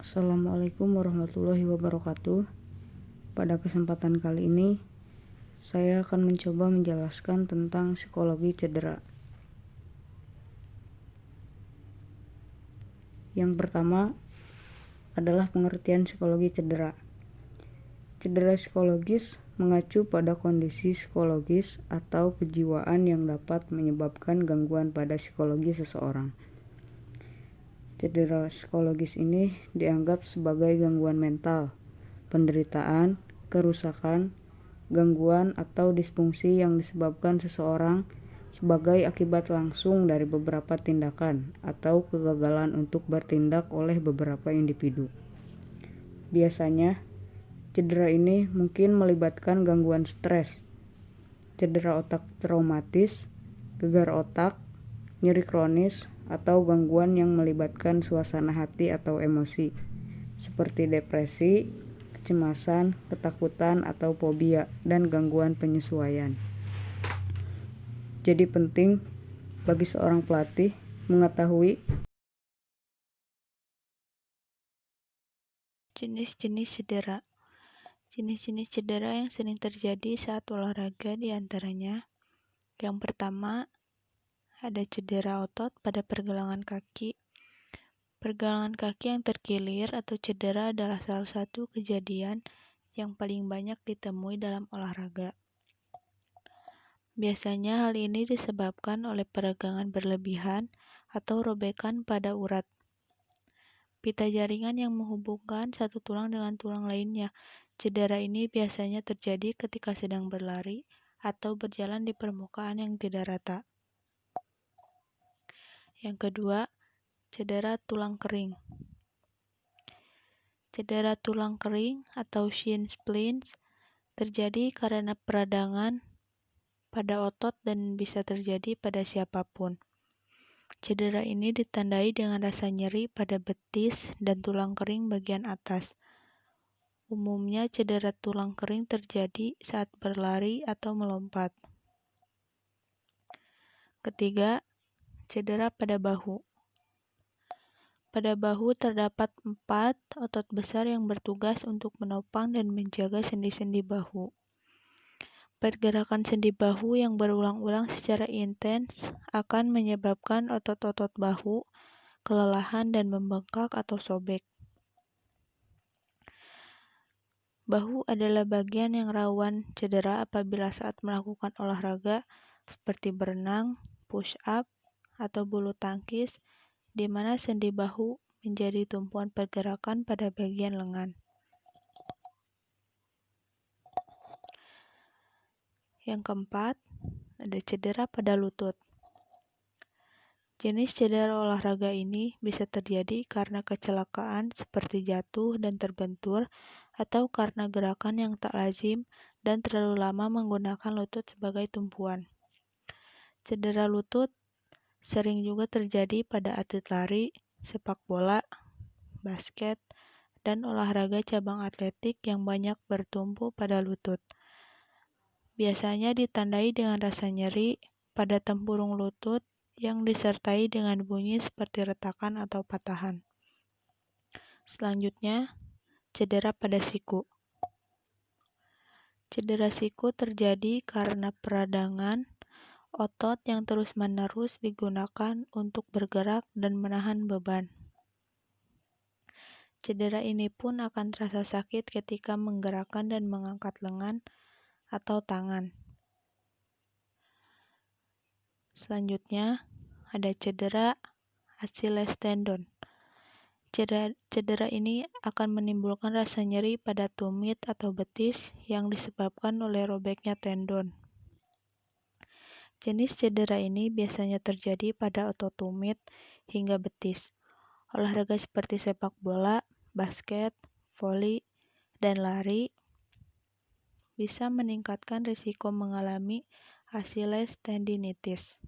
Assalamualaikum warahmatullahi wabarakatuh. Pada kesempatan kali ini, saya akan mencoba menjelaskan tentang psikologi cedera. Yang pertama adalah pengertian psikologi cedera. Cedera psikologis mengacu pada kondisi psikologis atau kejiwaan yang dapat menyebabkan gangguan pada psikologi seseorang. Cedera psikologis ini dianggap sebagai gangguan mental, penderitaan, kerusakan, gangguan atau disfungsi yang disebabkan seseorang sebagai akibat langsung dari beberapa tindakan atau kegagalan untuk bertindak oleh beberapa individu. Biasanya, cedera ini mungkin melibatkan gangguan stres, cedera otak traumatis, gegar otak, nyeri kronis, atau gangguan yang melibatkan suasana hati atau emosi, seperti depresi, kecemasan, ketakutan, atau fobia, dan gangguan penyesuaian. Jadi penting bagi seorang pelatih mengetahui Jenis-jenis cedera. Jenis-jenis cedera yang sering terjadi saat olahraga diantaranya: yang pertama, ada cedera otot pada pergelangan kaki. Pergelangan kaki yang terkilir atau cedera adalah salah satu kejadian yang paling banyak ditemui dalam olahraga. Biasanya hal ini disebabkan oleh peregangan berlebihan atau robekan pada urat pita jaringan yang menghubungkan satu tulang dengan tulang lainnya. Cedera ini biasanya terjadi ketika sedang berlari atau berjalan di permukaan yang tidak rata. Yang kedua, cedera tulang kering. Cedera tulang kering atau shin splints terjadi karena peradangan pada otot dan bisa terjadi pada siapapun. Cedera ini ditandai dengan rasa nyeri pada betis dan tulang kering bagian atas. Umumnya cedera tulang kering terjadi saat berlari atau melompat. Ketiga, cedera pada bahu. Pada bahu terdapat 4 otot besar yang bertugas untuk menopang dan menjaga sendi-sendi bahu. Pergerakan sendi bahu yang berulang-ulang secara intens akan menyebabkan otot-otot bahu kelelahan dan membengkak atau sobek. Bahu adalah bagian yang rawan cedera apabila saat melakukan olahraga seperti berenang, push up, atau bulu tangkis, di mana sendi bahu menjadi tumpuan pergerakan pada bagian lengan. Yang keempat, ada cedera pada lutut. Jenis cedera olahraga ini bisa terjadi karena kecelakaan seperti jatuh dan terbentur, atau karena gerakan yang tak lazim dan terlalu lama menggunakan lutut sebagai tumpuan. Cedera lutut sering juga terjadi pada atlet lari, sepak bola, basket, dan olahraga cabang atletik yang banyak bertumpu pada lutut. Biasanya ditandai dengan rasa nyeri pada tempurung lutut yang disertai dengan bunyi seperti retakan atau patahan. Selanjutnya, cedera pada siku. Cedera siku terjadi karena peradangan otot yang terus-menerus digunakan untuk bergerak dan menahan beban. Cedera ini pun akan terasa sakit ketika menggerakkan dan mengangkat lengan atau tangan. Selanjutnya, ada cedera Achilles tendon. Cedera ini akan menimbulkan rasa nyeri pada tumit atau betis yang disebabkan oleh robeknya tendon. Jenis cedera ini biasanya terjadi pada otot tumit hingga betis. Olahraga seperti sepak bola, basket, voli, dan lari bisa meningkatkan risiko mengalami Achilles tendinitis.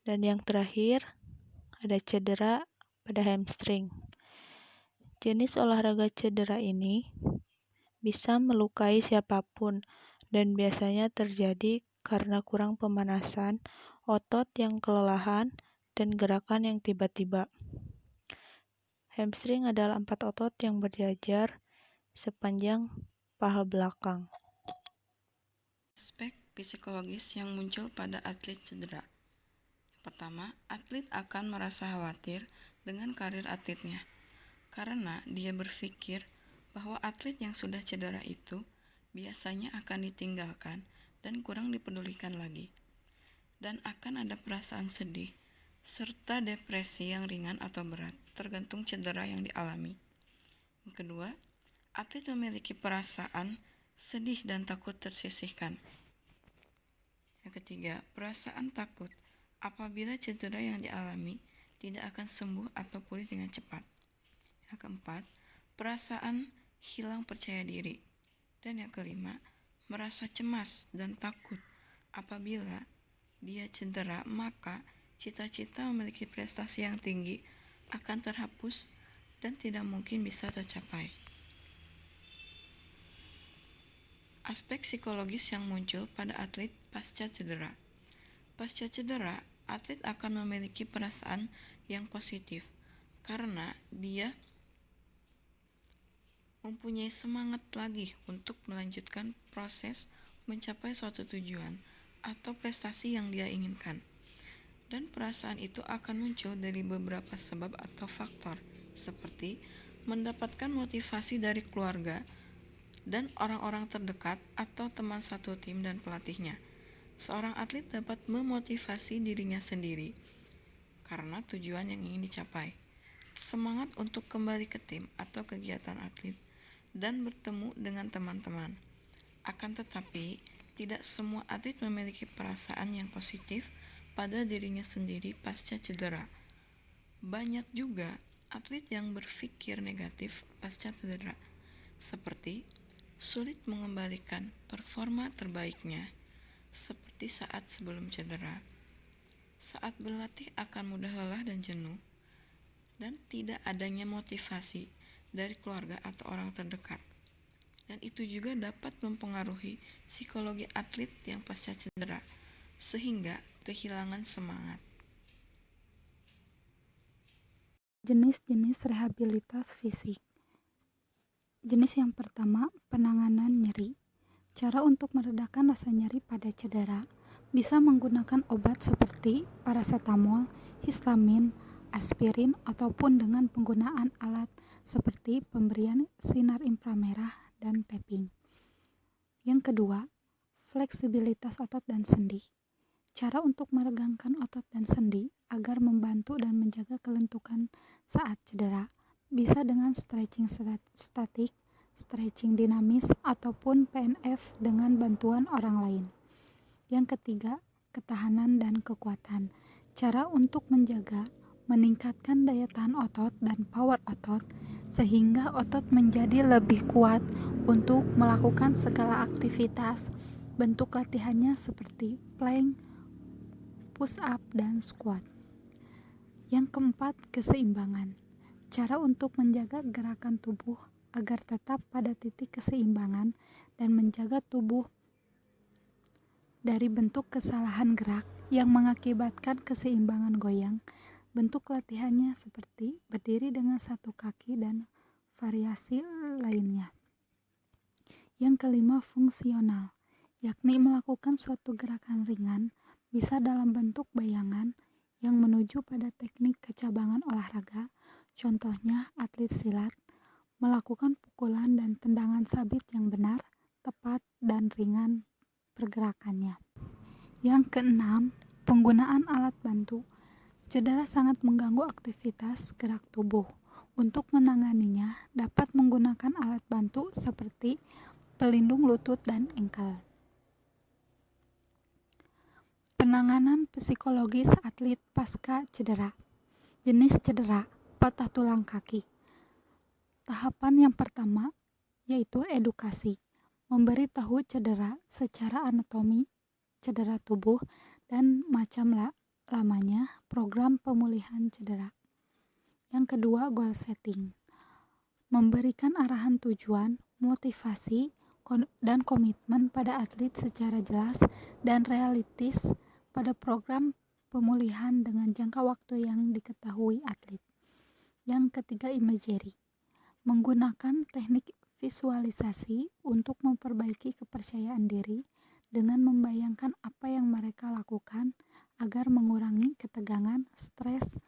Dan yang terakhir, ada cedera pada hamstring. Jenis olahraga cedera ini bisa melukai siapapun dan biasanya terjadi karena kurang pemanasan, otot yang kelelahan, dan gerakan yang tiba-tiba. Hamstring adalah 4 otot yang berjajar sepanjang paha belakang. Aspek psikologis yang muncul pada atlet cedera. Pertama, atlet akan merasa khawatir dengan karir atletnya karena dia berpikir bahwa atlet yang sudah cedera itu biasanya akan ditinggalkan dan kurang dipedulikan lagi. Dan akan ada perasaan sedih serta depresi yang ringan atau berat tergantung cedera yang dialami. Yang kedua, atlet memiliki perasaan sedih dan takut tersisihkan. Yang ketiga, perasaan takut apabila cedera yang dialami tidak akan sembuh atau pulih dengan cepat. Yang keempat, perasaan hilang percaya diri. Dan yang kelima, merasa cemas dan takut apabila dia cedera, maka cita-cita memiliki prestasi yang tinggi akan terhapus dan tidak mungkin bisa tercapai. Aspek psikologis yang muncul pada atlet pasca cedera. Pasca cedera, atlet akan memiliki perasaan yang positif karena dia mempunyai semangat lagi untuk melanjutkan proses mencapai suatu tujuan atau prestasi yang dia inginkan. Dan perasaan itu akan muncul dari beberapa sebab atau faktor, seperti mendapatkan motivasi dari keluarga dan orang-orang terdekat atau teman satu tim dan pelatihnya. Seorang atlet dapat memotivasi dirinya sendiri karena tujuan yang ingin dicapai, semangat untuk kembali ke tim atau kegiatan atlet, dan bertemu dengan teman-teman. Akan tetapi, tidak semua atlet memiliki perasaan yang positif pada dirinya sendiri pasca cedera. Banyak juga atlet yang berpikir negatif pasca cedera, seperti sulit mengembalikan performa terbaiknya, seperti saat sebelum cedera. Saat berlatih akan mudah lelah dan jenuh, dan tidak adanya motivasi dari keluarga atau orang terdekat. Dan itu juga dapat mempengaruhi psikologi atlet yang pasca cedera, sehingga kehilangan semangat. Jenis-jenis rehabilitas fisik. Jenis yang pertama, penanganan nyeri. Cara untuk meredakan rasa nyeri pada cedera bisa menggunakan obat seperti paracetamol, histamin, aspirin, ataupun dengan penggunaan alat seperti pemberian sinar inframerah dan tapping. Yang kedua, fleksibilitas otot dan sendi. Cara untuk meregangkan otot dan sendi agar membantu dan menjaga kelentukan saat cedera bisa dengan stretching statik, stretching dinamis, ataupun PNF dengan bantuan orang lain. Yang ketiga, ketahanan dan kekuatan. Cara untuk menjaga, meningkatkan daya tahan otot dan power otot sehingga otot menjadi lebih kuat untuk melakukan segala aktivitas. Bentuk latihannya seperti plank, push up, dan squat. Yang keempat, keseimbangan. Cara untuk menjaga gerakan tubuh agar tetap pada titik keseimbangan dan menjaga tubuh dari bentuk kesalahan gerak yang mengakibatkan keseimbangan goyang. Bentuk latihannya seperti berdiri dengan satu kaki dan variasi lainnya. Yang kelima, fungsional, yakni melakukan suatu gerakan ringan bisa dalam bentuk bayangan yang menuju pada teknik kecabangan olahraga. Contohnya atlet silat, melakukan pukulan dan tendangan sabit yang benar, tepat, dan ringan pergerakannya. Yang keenam, penggunaan alat bantu. Cedera sangat mengganggu aktivitas gerak tubuh. Untuk menanganinya, dapat menggunakan alat bantu seperti pelindung lutut dan engkel. Penanganan psikologis atlet pasca cedera. Jenis cedera, patah tulang kaki. Tahapan yang pertama yaitu edukasi, memberi tahu cedera secara anatomi cedera tubuh dan macam lamanya program pemulihan cedera. Yang kedua, goal setting, memberikan arahan tujuan, motivasi, dan komitmen pada atlet secara jelas dan realistis pada program pemulihan dengan jangka waktu yang diketahui atlet. Yang ketiga, imagery. Menggunakan teknik visualisasi untuk memperbaiki kepercayaan diri dengan membayangkan apa yang mereka lakukan agar mengurangi ketegangan, stres,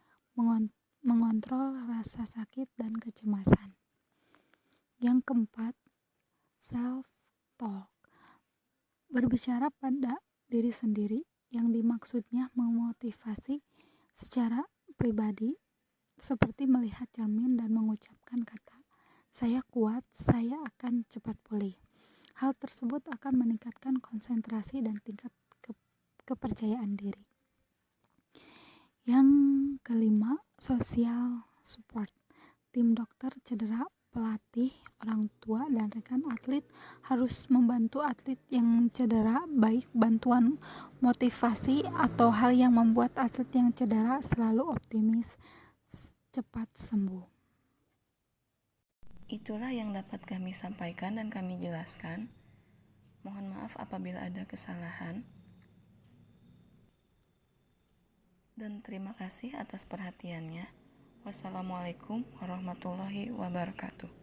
mengontrol rasa sakit dan kecemasan. Yang keempat, self-talk. Berbicara pada diri sendiri yang dimaksudnya memotivasi secara pribadi, seperti melihat cermin dan mengucapkan kata, "Saya kuat, saya akan cepat pulih." Hal tersebut akan meningkatkan konsentrasi dan tingkat kepercayaan diri. Yang kelima, social support. Tim dokter cedera, pelatih, orang tua, dan rekan atlet harus membantu atlet yang cedera, baik bantuan motivasi atau hal yang membuat atlet yang cedera selalu optimis cepat sembuh. Itulah yang dapat kami sampaikan dan kami jelaskan. Mohon maaf apabila ada kesalahan. Dan terima kasih atas perhatiannya. Wassalamualaikum warahmatullahi wabarakatuh.